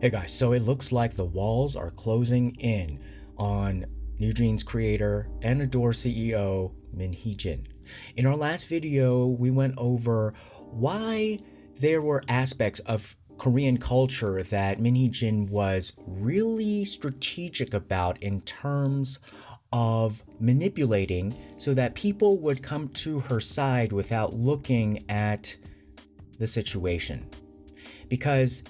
Hey guys, so it looks like the walls are closing in on New Jeans creator and ADOR CEO Min Hee-jin. In our last video, we went over why there were aspects of Korean culture that Min Hee-jin was really strategic about in terms of manipulating so that people would come to her side without looking at the situation. Because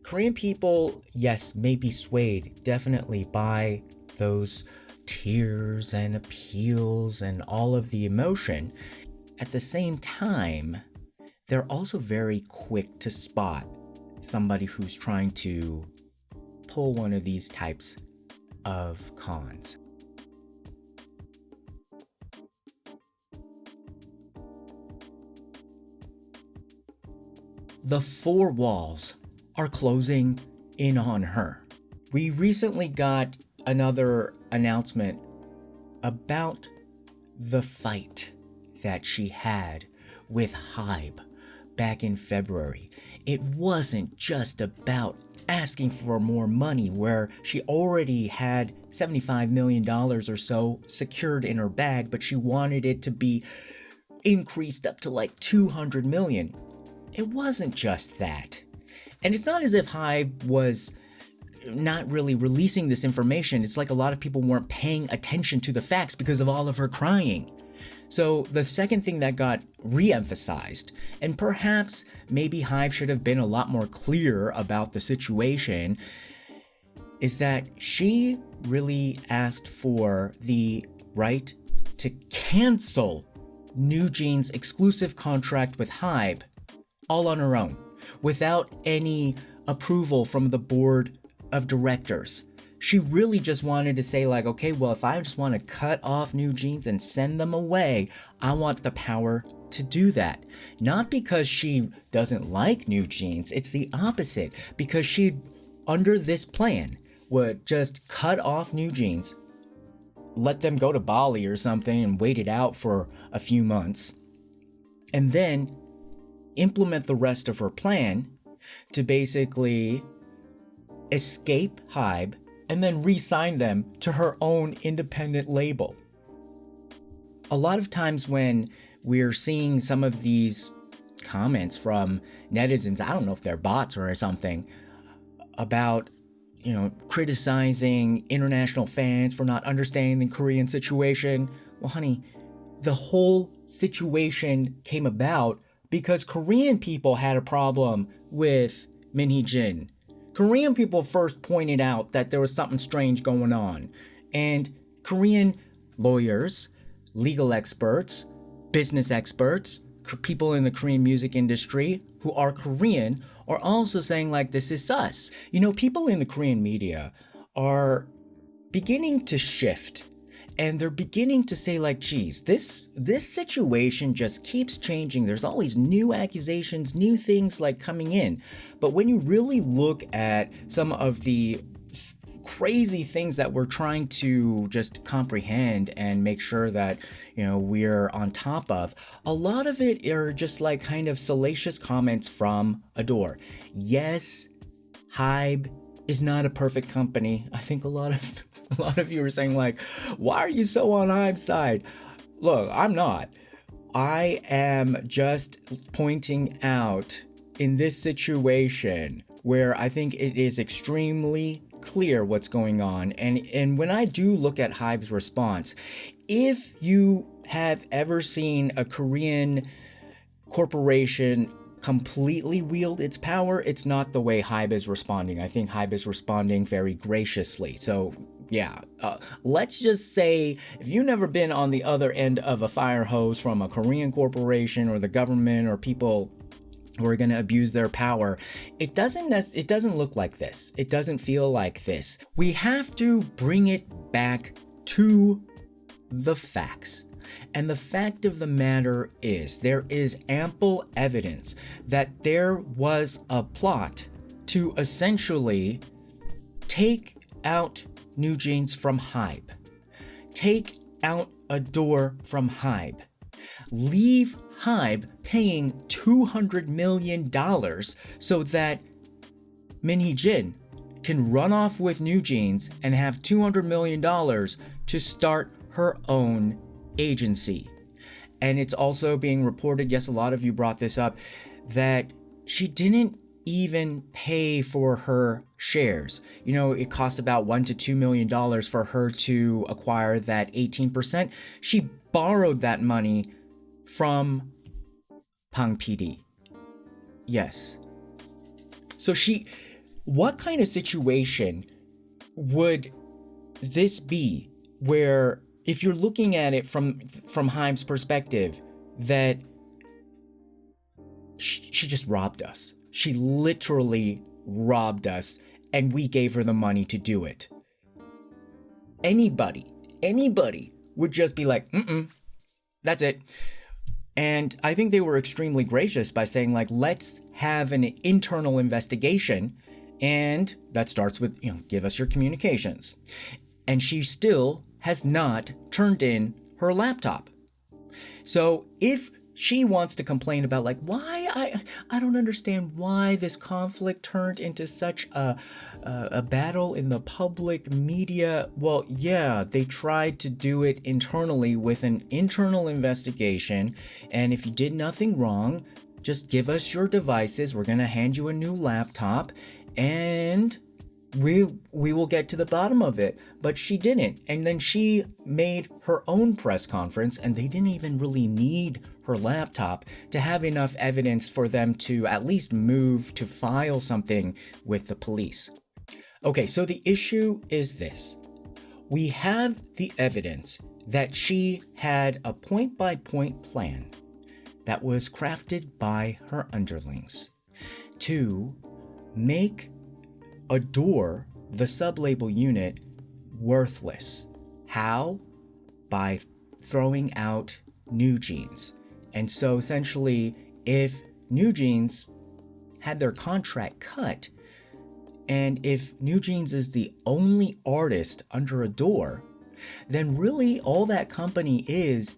Korean people, yes, may be swayed definitely by those tears and appeals and all of the emotion. At the same time, they're also very quick to spot somebody who's trying to pull one of these types of cons. The four walls are closing in on her. We recently got another announcement about the fight that she had with Hybe back in February. It wasn't just about asking for more money, where she already had $75 million or so secured in her bag, but she wanted it to be increased up to like $200 million. It wasn't just that. And it's not as if Hybe was not really releasing this information. It's like a lot of people weren't paying attention to the facts because of all of her crying. So the second thing that got re-emphasized, and perhaps maybe Hybe should have been a lot more clear about the situation, is that she really asked for the right to cancel New Jeans' exclusive contract with Hybe all on her own, without any approval from the board of directors. She really just wanted to say like, okay, well, if I just want to cut off New Jeans and send them away, I want the power to do that. Not because she doesn't like New Jeans, it's the opposite. Because she, under this plan, would just cut off New Jeans, let them go to Bali or something and wait it out for a few months, and then implement the rest of her plan to basically escape Hybe and then re-sign them to her own independent label. A lot of times when we're seeing some of these comments from netizens, I don't know if they're bots or something, about, criticizing international fans for not understanding the Korean situation. Well, honey, the whole situation came about because Korean people had a problem with Min Hee-jin. Korean people first pointed out that there was something strange going on. And Korean lawyers, legal experts, business experts, people in the Korean music industry who are Korean are also saying like, this is sus. People in the Korean media are beginning to shift. And they're beginning to say like, geez, this situation just keeps changing. There's always new accusations, new things like coming in. But when you really look at some of the crazy things that we're trying to just comprehend and make sure that, we're on top of, a lot of it are just like kind of salacious comments from ADOR. Yes, Hybe is not a perfect company. I think a lot of you are saying like, why are you so on Hybe's side? Look, I'm not. I am just pointing out in this situation where I think it is extremely clear what's going on. And when I do look at Hybe's response, if you have ever seen a Korean corporation completely wield its power, it's not the way Hybe is responding. I think Hybe is responding very graciously. So yeah, let's just say if you've never been on the other end of a fire hose from a Korean corporation or the government or people who are going to abuse their power, it doesn't look like this. It doesn't feel like this. We have to bring it back to the facts. And the fact of the matter is, there is ample evidence that there was a plot to essentially take out New Jeans from Hybe, take out ADOR from Hybe, leave Hybe paying $200 million so that Min Hee-jin can run off with New Jeans and have $200 million to start her own agency. And it's also being reported, yes, a lot of you brought this up, that she didn't even pay for her shares. You know, it cost about $1 to $2 million for her to acquire that 18%. She borrowed that money from Pang PD. Yes. So what kind of situation would this be where, if you're looking at it from Hybe's perspective, that she just robbed us. She literally robbed us, and we gave her the money to do it. Anybody would just be like, that's it. And I think they were extremely gracious by saying, like, let's have an internal investigation, and that starts with, give us your communications. And she still has not turned in her laptop. So if she wants to complain about, like, why I don't understand why this conflict turned into such a battle in the public media. Well, yeah, they tried to do it internally with an internal investigation, and if you did nothing wrong, just give us your devices. We're gonna hand you a new laptop, and we will get to the bottom of it. But she didn't. And then she made her own press conference, and they didn't even really need her laptop to have enough evidence for them to at least move to file something with the police. Okay, so the issue is this. We have the evidence that she had a point-by-point plan that was crafted by her underlings to make ADOR, the sub-label unit, worthless. How? By throwing out New Jeans. And so essentially, if New Jeans had their contract cut, and if New Jeans is the only artist under ADOR, then really all that company is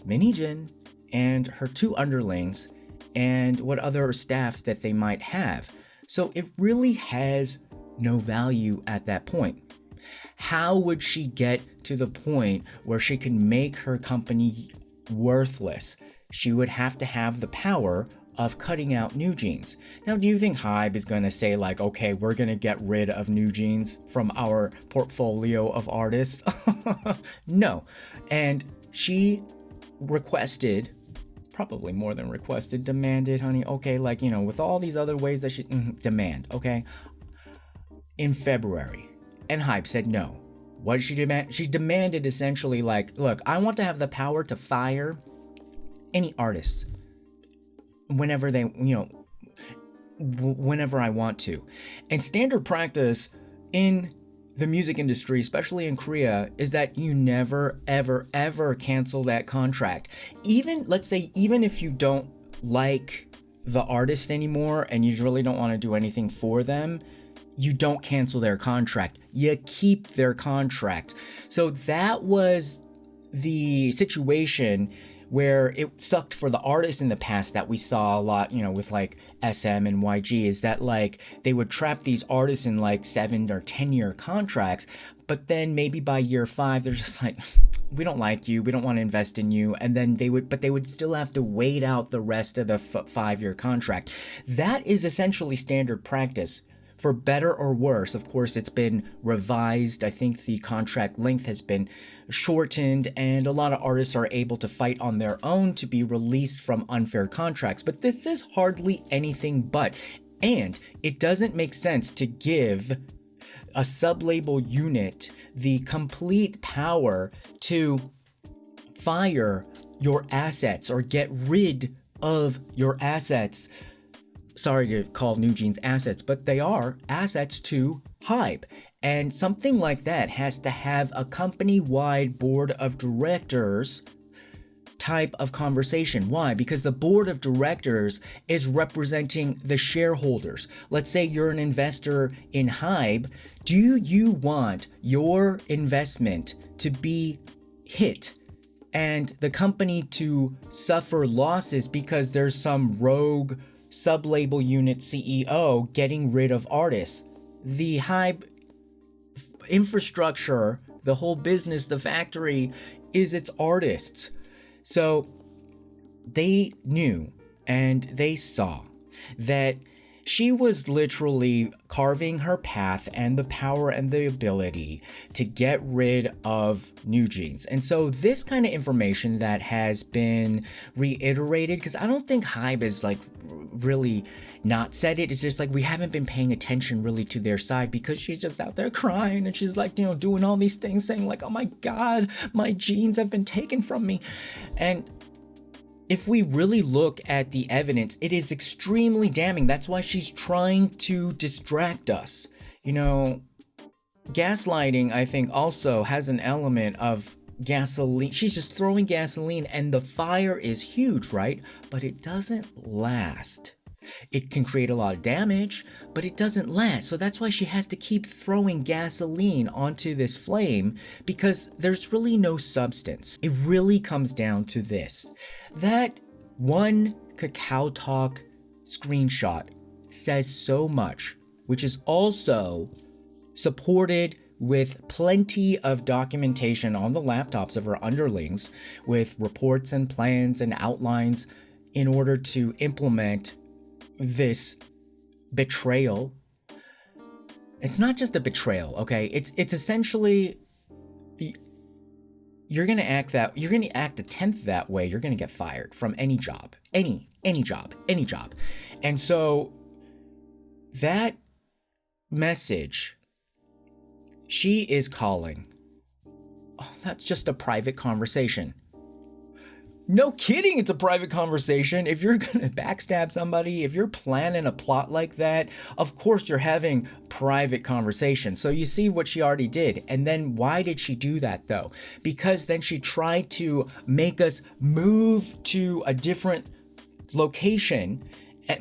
Min Hee-jin and her two underlings and what other staff that they might have. So it really has no value at that point. How would she get to the point where she can make her company worthless? She would have to have the power of cutting out New Jeans. Now, do you think Hybe is going to say, like, okay, we're going to get rid of New Jeans from our portfolio of artists? No. And she requested, probably more than requested, demanded, honey, okay, like, with all these other ways that she demand, okay, in February. And Hybe said no. What did she demand? She demanded essentially, like, look, I want to have the power to fire any artists whenever they, whenever I want to. And standard practice in the music industry, especially in Korea, is that you never, ever, ever cancel that contract. Even, let's say, even if you don't like the artist anymore and you really don't want to do anything for them, you don't cancel their contract. You keep their contract. So that was the situation where it sucked for the artists in the past that we saw a lot, with like SM and YG, is that like they would trap these artists in like 7 or 10 year contracts, but then maybe by year 5 they're just like, we don't like you, we don't want to invest in you, and then they would still have to wait out the rest of the 5-year contract. That is essentially standard practice. For better or worse, of course, it's been revised. I think the contract length has been shortened, and a lot of artists are able to fight on their own to be released from unfair contracts. But this is hardly anything but. And it doesn't make sense to give a sub-label unit the complete power to fire your assets or get rid of your assets. Sorry to call New Jeans assets, but they are assets to Hybe. And something like that has to have a company-wide board of directors type of conversation. Why? Because the board of directors is representing the shareholders. Let's say you're an investor in Hybe. Do you want your investment to be hit and the company to suffer losses because there's some rogue sub-label unit CEO getting rid of artists? the Hybe infrastructure, the whole business, the factory, is its artists. So they knew and they saw that she was literally carving her path and the power and the ability to get rid of NewJeans. And so this kind of information that has been reiterated, because I don't think Hybe is like really not said it. It's just like we haven't been paying attention really to their side, because she's just out there crying and she's like, doing all these things saying like, oh my God, my jeans have been taken from me. And if we really look at the evidence, it is extremely damning. That's why she's trying to distract us. Gaslighting, I think, also has an element of gasoline. She's just throwing gasoline and the fire is huge, right? But it doesn't last. It can create a lot of damage, but it doesn't last. So that's why she has to keep throwing gasoline onto this flame, because there's really no substance. It really comes down to this. That one Kakao Talk screenshot says so much, which is also supported with plenty of documentation on the laptops of her underlings, with reports and plans and outlines in order to implement this betrayal. It's not just a betrayal, okay? It's essentially, you're gonna act a tenth that way, you're gonna get fired from any job, any job. And so that message, she is calling, oh, that's just a private conversation. No kidding, it's a private conversation. If you're gonna backstab somebody, if you're planning a plot like that, of course you're having private conversation. So you see what she already did. And then why did she do that though? Because then she tried to make us move to a different location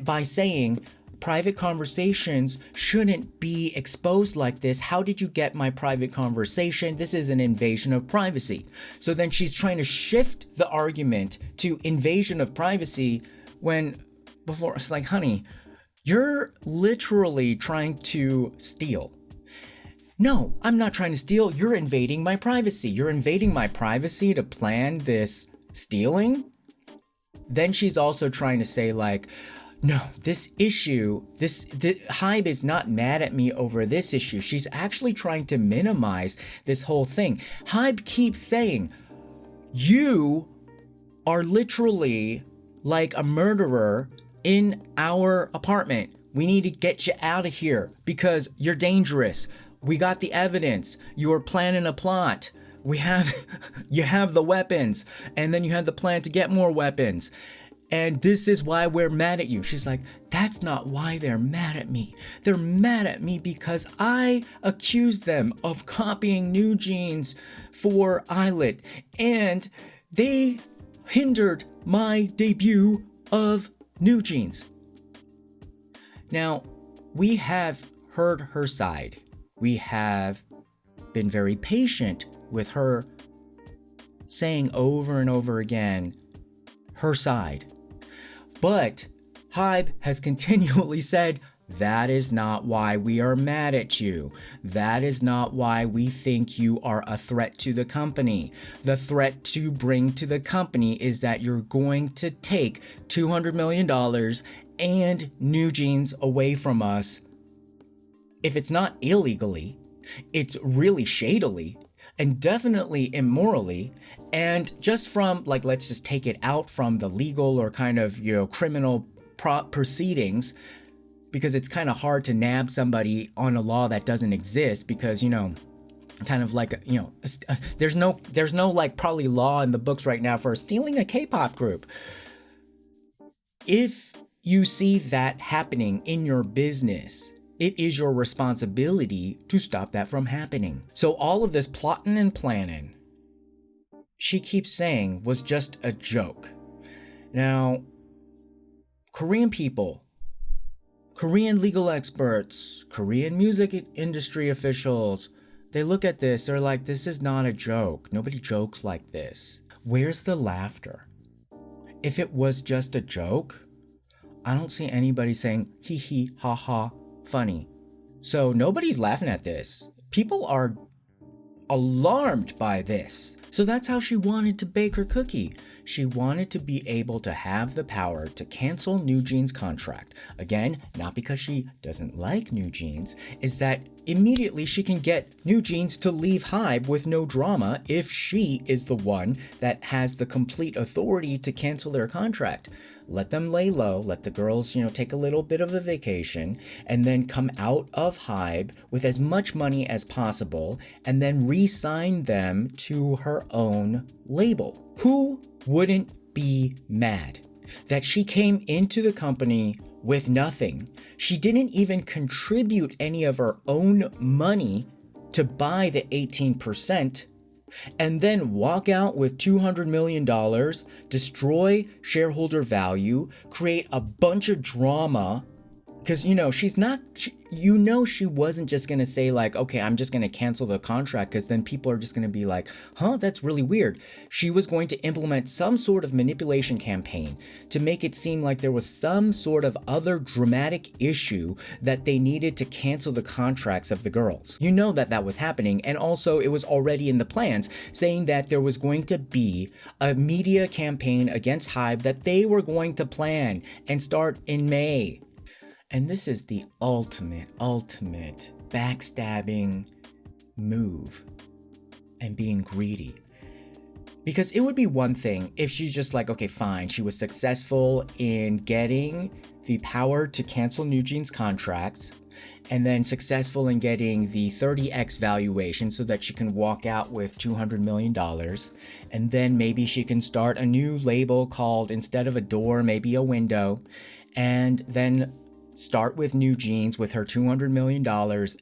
by saying, private conversations shouldn't be exposed like this. How did you get my private conversation? This is an invasion of privacy. So then she's trying to shift the argument to invasion of privacy, when before it's like, honey, you're literally trying to steal. No, I'm not trying to steal. You're invading my privacy. You're invading my privacy to plan this stealing. Then she's also trying to say like, no, this issue, Hybe is not mad at me over this issue. She's actually trying to minimize this whole thing. Hybe keeps saying, you are literally like a murderer in our apartment. We need to get you out of here because you're dangerous. We got the evidence. You are planning a plot. You have the weapons, and then you have the plan to get more weapons. And this is why we're mad at you. She's like, that's not why they're mad at me. They're mad at me because I accused them of copying NewJeans for Eyelet, and they hindered my debut of NewJeans. Now, we have heard her side. We have been very patient with her saying over and over again her side. But Hybe has continually said, that is not why we are mad at you. That is not why we think you are a threat to the company. The threat to bring to the company is that you're going to take $200 million and NewJeans away from us. If it's not illegally, it's really shadily and definitely immorally, and just from like, let's just take it out from the legal or kind of, criminal proceedings, because it's kind of hard to nab somebody on a law that doesn't exist, because, kind of like, there's no like probably law in the books right now for stealing a K-pop group. If you see that happening in your business, it is your responsibility to stop that from happening. So all of this plotting and planning, she keeps saying, was just a joke. Now, Korean people, Korean legal experts, Korean music industry officials, they look at this, they're like, this is not a joke. Nobody jokes like this. Where's the laughter? If it was just a joke, I don't see anybody saying, hee hee, ha ha, funny. So nobody's laughing at this. People are alarmed by this. So that's how she wanted to bake her cookie. She wanted to be able to have the power to cancel New Jeans' contract. Again, not because she doesn't like New Jeans, is that immediately she can get New Jeans to leave Hybe with no drama if she is the one that has the complete authority to cancel their contract. Let them lay low, let the girls, take a little bit of a vacation, and then come out of Hybe with as much money as possible, and then re-sign them to her own label. Who wouldn't be mad that she came into the company with nothing? She didn't even contribute any of her own money to buy the 18%. And then walk out with $200 million, destroy shareholder value, create a bunch of drama. Because, she wasn't just going to say like, okay, I'm just going to cancel the contract, because then people are just going to be like, huh, that's really weird. She was going to implement some sort of manipulation campaign to make it seem like there was some sort of other dramatic issue that they needed to cancel the contracts of the girls. You know that was happening. And also it was already in the plans, saying that there was going to be a media campaign against Hybe that they were going to plan and start in May. And this is the ultimate backstabbing move and being greedy. Because it would be one thing if she's just like, okay, fine, she was successful in getting the power to cancel New Jeans' contracts, and then successful in getting the 30x valuation so that she can walk out with $200 million. And then maybe she can start a new label called, instead of a door, maybe a window, and then start with New Jeans with her $200 million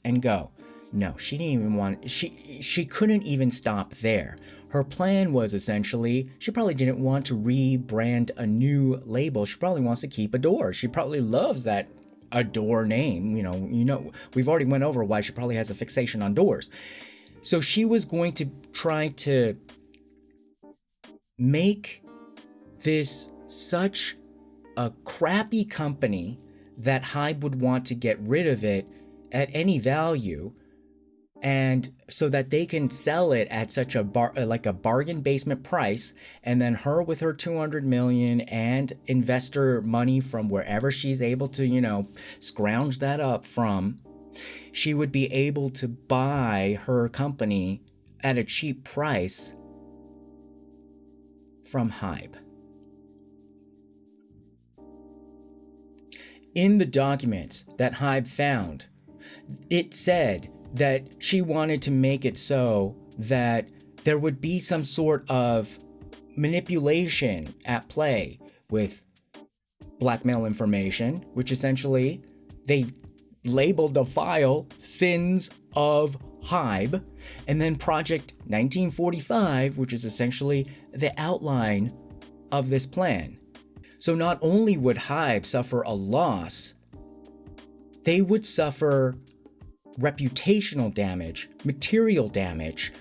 and go. No, she didn't even want, she couldn't even stop there. Her plan was essentially, she probably didn't want to rebrand a new label. She probably wants to keep ADOR. She probably loves that ADOR name. We've already went over why she probably has a fixation on doors. So she was going to try to make this such a crappy company that Hybe would want to get rid of it at any value, and so that they can sell it at such a bargain basement price, and then her with her 200 million and investor money from wherever she's able to, scrounge that up from, she would be able to buy her company at a cheap price from Hybe. In the documents that Hybe found, it said that she wanted to make it so that there would be some sort of manipulation at play with blackmail information, which essentially they labeled the file Sins of Hybe, and then Project 1945, which is essentially the outline of this plan. So not only would Hybe suffer a loss, they would suffer reputational damage, material damage.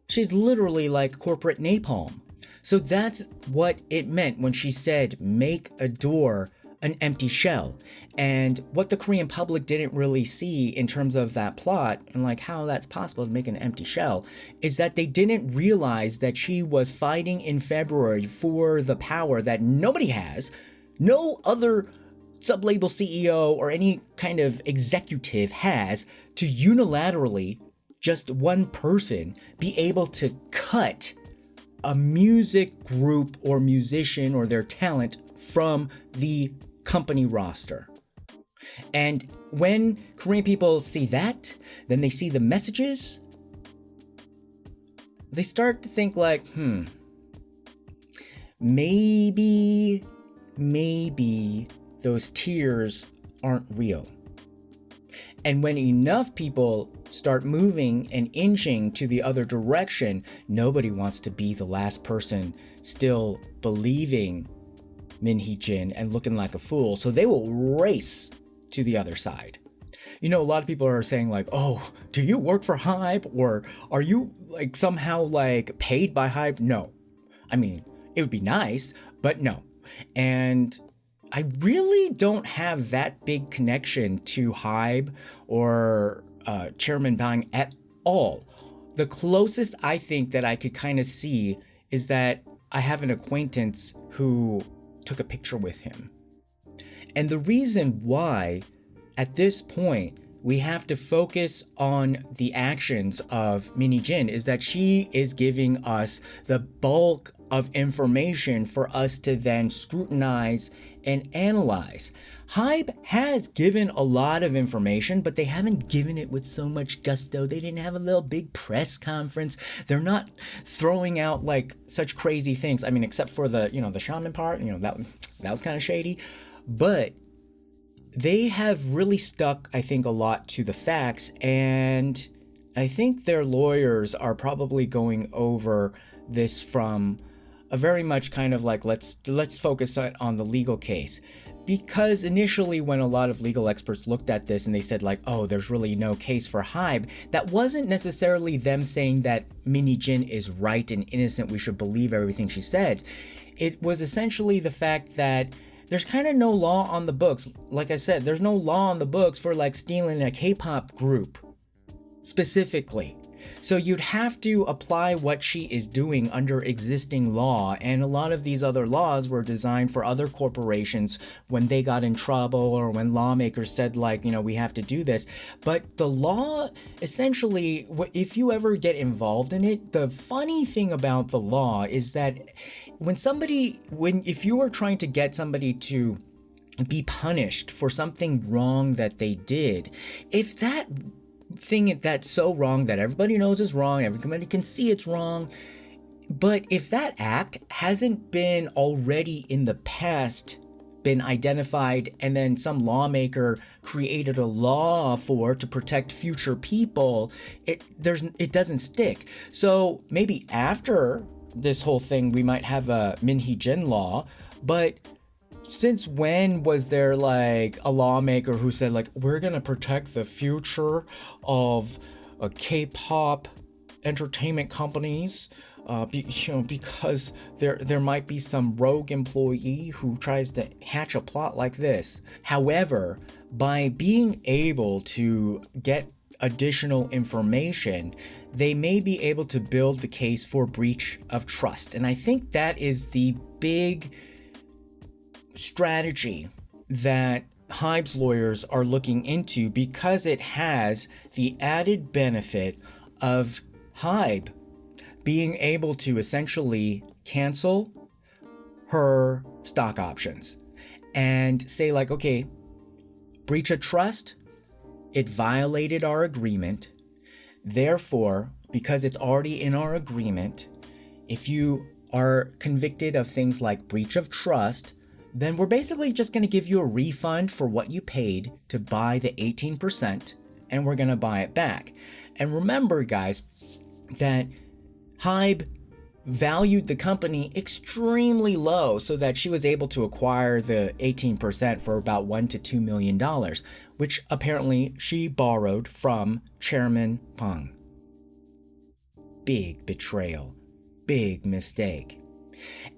She's literally like corporate napalm. So that's what it meant when she said, make ADOR an empty shell. And what the Korean public didn't really see in terms of that plot, and like how that's possible to make an empty shell, is that they didn't realize that she was fighting in February for the power that nobody has. No other sublabel CEO or any kind of executive has, to unilaterally, just one person, be able to cut a music group or musician or their talent from the company roster. And when Korean people see that, then they see the messages, they start to think like, maybe those tears aren't real. And when enough people start moving and inching to the other direction, nobody wants to be the last person still believing Min Hee-jin and looking like a fool, so they will race to the other side. A lot of people are saying like, oh, do you work for Hybe, or are you like somehow like paid by Hybe? No. I mean, it would be nice, but no. And I really don't have that big connection to Hybe or Chairman Bang at all. The closest I think that I could kind of see is that I have an acquaintance who took a picture with him. And the reason why, at this point, we have to focus on the actions of Min Hee-jin is that she is giving us the bulk of information for us to then scrutinize and analyze. Hybe has given a lot of information, but they haven't given it with so much gusto. They didn't have a little big press conference. They're not throwing out like such crazy things. I mean, except for the, the shaman part, that was kind of shady. But they have really stuck, I think, a lot to the facts, and I think their lawyers are probably going over this from a very much kind of like, let's focus on the legal case. Because initially when a lot of legal experts looked at this and they said like, oh, there's really no case for Hybe, that wasn't necessarily them saying that Min Hee-jin is right and innocent, we should believe everything she said. It was essentially the fact that there's kind of no law on the books. Like I said, there's no law on the books for like stealing a K-pop group specifically. So you'd have to apply what she is doing under existing law, and a lot of these other laws were designed for other corporations when they got in trouble or when lawmakers said like, we have to do this. But the law, essentially, if you ever get involved in it, the funny thing about the law is that if you are trying to get somebody to be punished for something wrong that they did, if that thing that's so wrong that everybody knows is wrong, everybody can see it's wrong, but if that act hasn't been already in the past been identified and then some lawmaker created a law to protect future people, it doesn't stick. So maybe after this whole thing we might have a Min Hee-jin law, but since when was there like a lawmaker who said like, we're gonna protect the future of K-pop entertainment companies because there might be some rogue employee who tries to hatch a plot like this. However, by being able to get additional information, they may be able to build the case for breach of trust. And I think that is the big strategy that Hybe's lawyers are looking into, because it has the added benefit of Hybe being able to essentially cancel her stock options and say like, okay, breach of trust, it violated our agreement. Therefore, because it's already in our agreement, if you are convicted of things like breach of trust, then we're basically just going to give you a refund for what you paid to buy the 18%, and we're going to buy it back. And remember, guys, that Hybe valued the company extremely low so that she was able to acquire the 18% for about $1 to $2 million, which apparently she borrowed from Chairman Bang. Big betrayal, big mistake.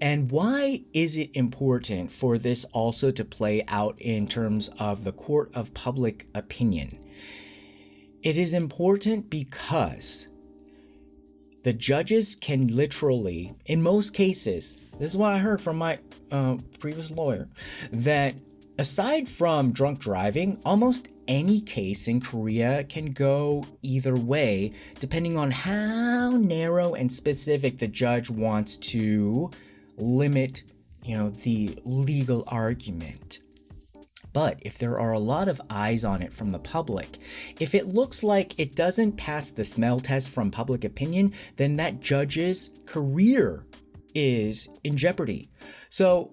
And why is it important for this also to play out in terms of the court of public opinion? It is important because the judges can literally, in most cases, this is what I heard from my previous lawyer, that aside from drunk driving, almost any case in Korea can go either way, depending on how narrow and specific the judge wants to limit, the legal argument. But if there are a lot of eyes on it from the public, if it looks like it doesn't pass the smell test from public opinion, then that judge's career is in jeopardy. So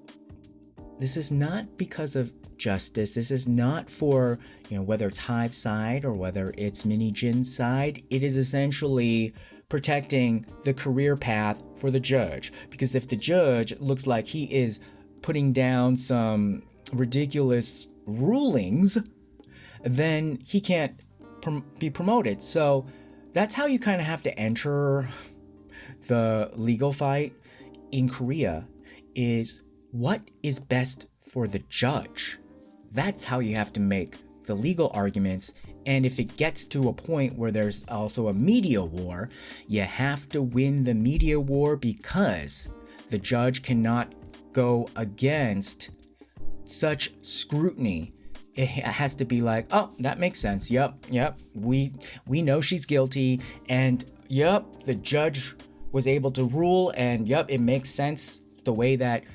this is not because of justice. This is not for, whether it's Hybe's side or whether it's Min Hee-jin's side. It is essentially protecting the career path for the judge. Because if the judge looks like he is putting down some ridiculous rulings, then he can't be promoted. So that's how you kind of have to enter the legal fight in Korea, is what is best for the judge. That's how you have to make the legal arguments. And if it gets to a point where there's also a media war, you have to win the media war because the judge cannot go against such scrutiny. It has to be like, oh, that makes sense. Yep. We know she's guilty. And yep, the judge was able to rule. And yep, it makes sense the way that,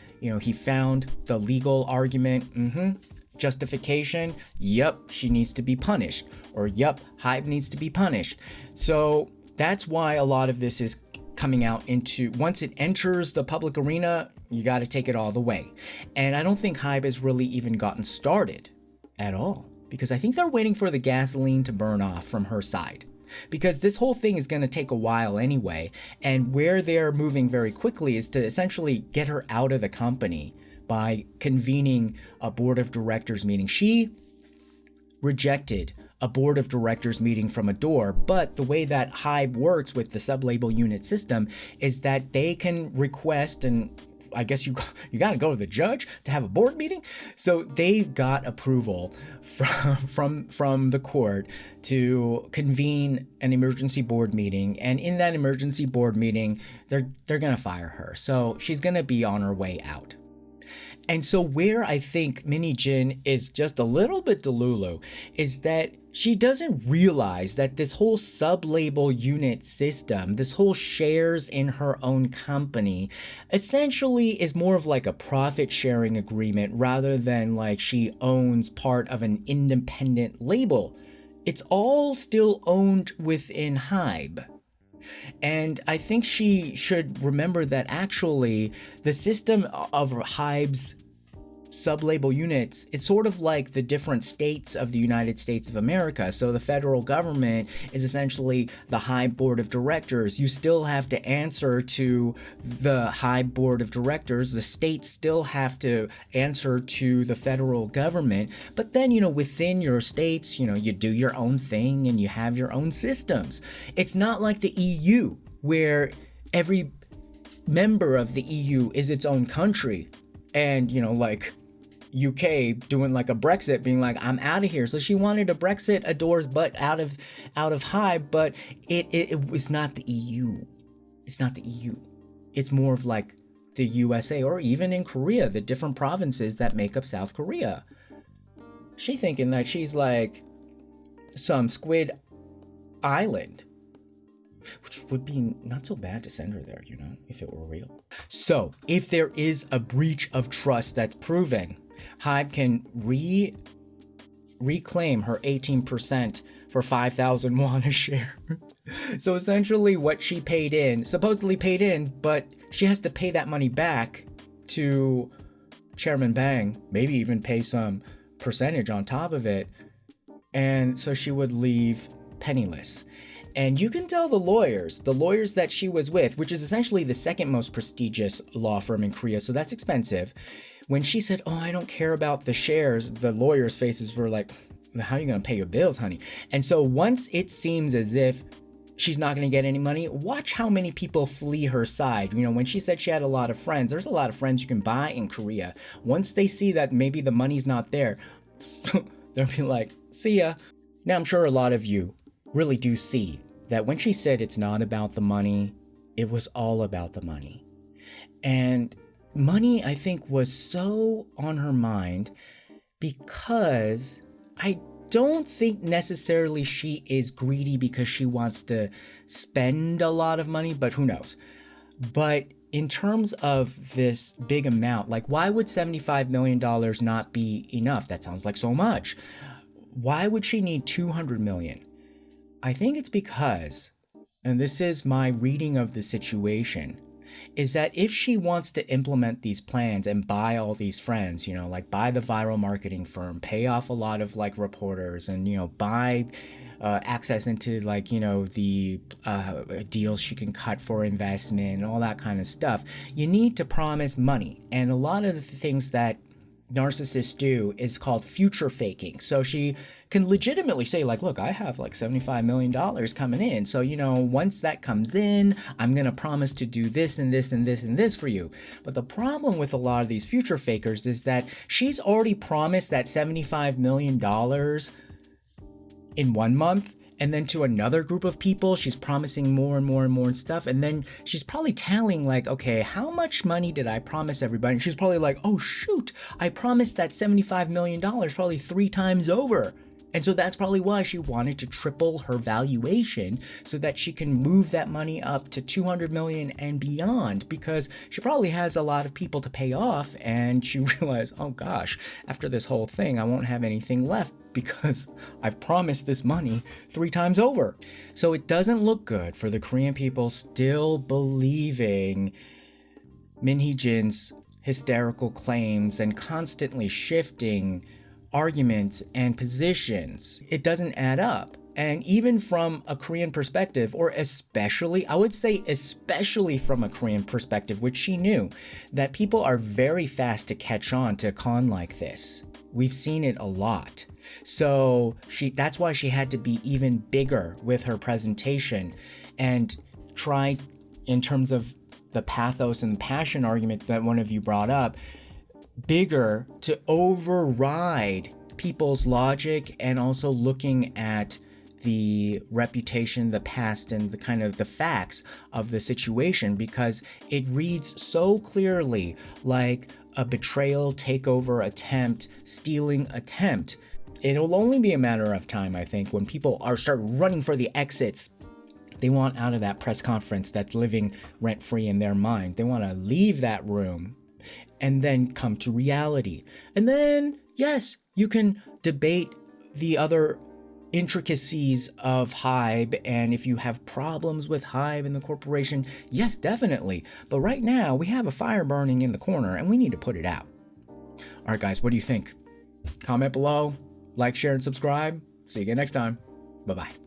he found the legal argument. Justification. Yep, she needs to be punished. Or yep, Hybe needs to be punished. So that's why a lot of this is coming out into, once it enters the public arena, you got to take it all the way. And I don't think Hybe has really even gotten started at all, because I think they're waiting for the gasoline to burn off from her side, because this whole thing is going to take a while anyway. And where they're moving very quickly is to essentially get her out of the company by convening a board of directors meeting. She rejected a board of directors meeting from ADOR, but the way that Hybe works with the sublabel unit system is that they can request, and I guess you got to go to the judge to have a board meeting. So they got approval from the court to convene an emergency board meeting, and in that emergency board meeting, they're gonna fire her. So she's gonna be on her way out. And so where I think Min Hee-jin is just a little bit delulu is that she doesn't realize that this whole sublabel unit system, this whole shares in her own company, essentially is more of like a profit sharing agreement rather than like she owns part of an independent label. It's all still owned within Hybe. And I think she should remember that actually the system of Hybe's sublabel units, it's sort of like the different states of the United States of America. So the federal government is essentially the Hybe board of directors. You still have to answer to the Hybe board of directors. The states still have to answer to the federal government. But then, within your states, you do your own thing and you have your own systems. It's not like the EU, where every member of the EU is its own country. And, like UK doing like a Brexit, being like, I'm out of here. So she wanted to Brexit ADOR's butt out of Hybe, but it was not the EU. It's not the EU. It's more of like the USA, or even in Korea, the different provinces that make up South Korea. She thinking that she's like some squid island, which would be not so bad to send her there, if it were real. So if there is a breach of trust that's proven, Hybe can reclaim her 18% for 5,000 won a share. So essentially what she supposedly paid in, but she has to pay that money back to Chairman Bang, maybe even pay some percentage on top of it. And so she would leave penniless. And you can tell the lawyers that she was with, which is essentially the second most prestigious law firm in Korea, so that's expensive. When she said, oh, I don't care about the shares, the lawyers' faces were like, how are you going to pay your bills, honey? And so once it seems as if she's not going to get any money, watch how many people flee her side. When she said she had a lot of friends, there's a lot of friends you can buy in Korea. Once they see that maybe the money's not there, they'll be like, see ya. Now, I'm sure a lot of you really do see that when she said it's not about the money, it was all about the money. And money, I think, was so on her mind because I don't think necessarily she is greedy because she wants to spend a lot of money, but who knows? But in terms of this big amount, like, why would $75 million not be enough? That sounds like so much. Why would she need 200 million? I think it's because, and this is my reading of the situation, is that if she wants to implement these plans and buy all these friends, like buy the viral marketing firm, pay off a lot of like reporters, and, buy access into like, the deals she can cut for investment and all that kind of stuff, you need to promise money. And a lot of the things that narcissists do is called future faking. So she can legitimately say like, look, I have like $75 million coming in. So, you know, once that comes in, I'm going to promise to do this and this and this and this for you. But the problem with a lot of these future fakers is that she's already promised that $75 million in 1 month. And then to another group of people, she's promising more and more and more and stuff. And then she's probably telling like, okay, how much money did I promise everybody? And she's probably like, oh shoot, I promised that $75 million probably 3 times over. And so that's probably why she wanted to triple her valuation so that she can move that money up to 200 million and beyond, because she probably has a lot of people to pay off. And she realized, oh gosh, after this whole thing, I won't have anything left because I've promised this money 3 times over. So it doesn't look good for the Korean people still believing Min Hee-jin's hysterical claims and constantly shifting arguments and positions. It doesn't add up. And even from a Korean perspective, or especially, I would say especially from a Korean perspective, which she knew, that people are very fast to catch on to a con like this. We've seen it a lot. So that's why she had to be even bigger with her presentation and try, in terms of the pathos and passion argument that one of you brought up, bigger to override people's logic, and also looking at the reputation, the past, and the kind of the facts of the situation, because it reads so clearly like a betrayal, takeover attempt, stealing attempt. It'll only be a matter of time, I think, when people start running for the exits. They want out of that press conference that's living rent-free in their mind. They want to leave that room and then come to reality. And then, yes, you can debate the other intricacies of Hybe, and if you have problems with Hybe and the corporation, yes, definitely. But right now, we have a fire burning in the corner, and we need to put it out. All right, guys, what do you think? Comment below, like, share, and subscribe. See you again next time. Bye-bye.